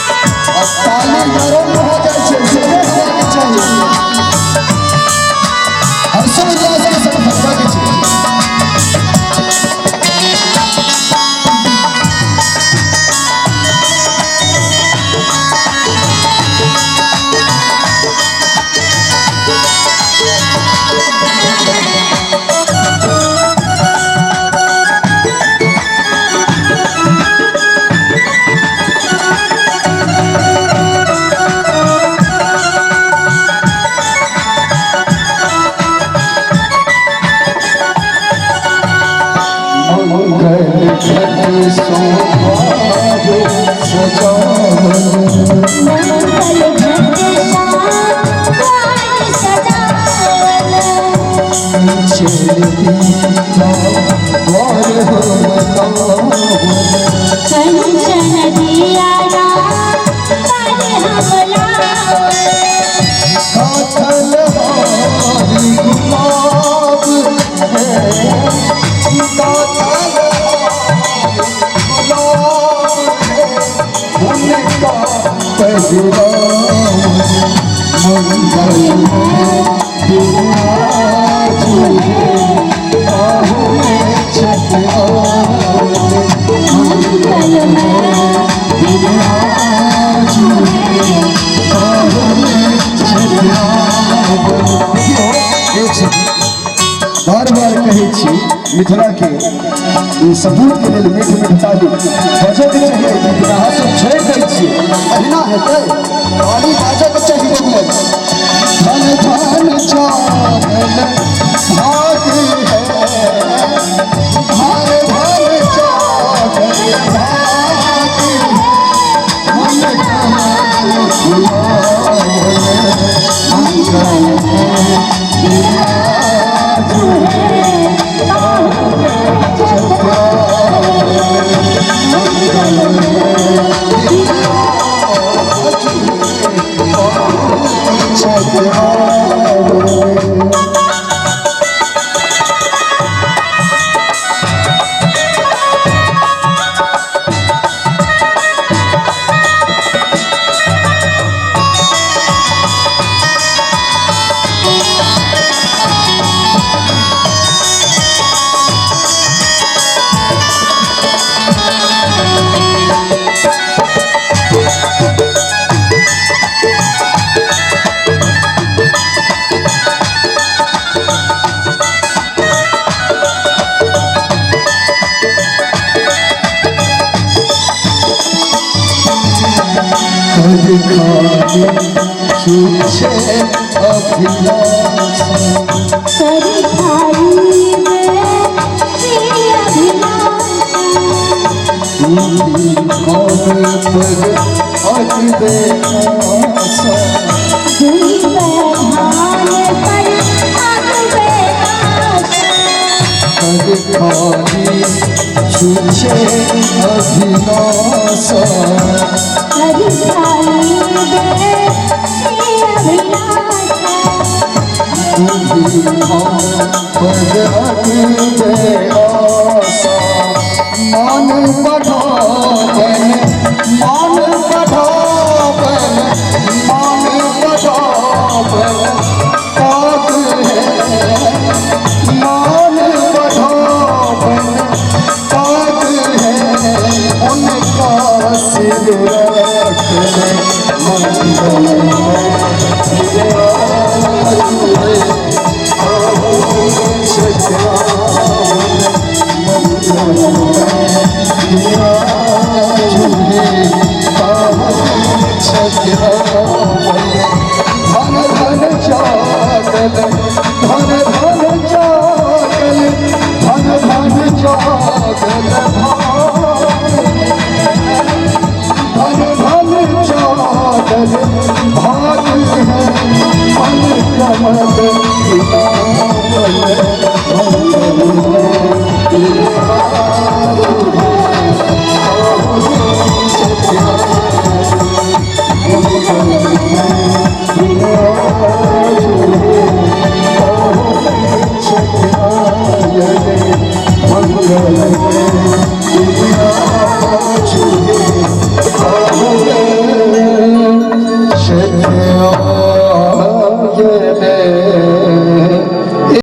ताली गरम हो जाए जोरे होबाक चाहिए हर्षोल्लास के संग भजबाक चाहिए बार बार कहे मिथिला के सबूत के लिए मीठ मीठ ताली बजे के चाहिए लेकिन अहाँ सब छोड़ दै छियै अहिना हेतै ताली बाजे के चाहिए धन धन जागल भाग है भाग भाग जागल भाग मन कमल छूछे अभिलाष छूछे अभिलाष मान बढ़ावन मान बढ़ावन मान बढ़ावन पाग है मान बढ़ावन पाग है उनका सिर रख ले धन धन जागल धन धन जागल धन धन जागल धन धन जागल भाग है मन कमल मंगल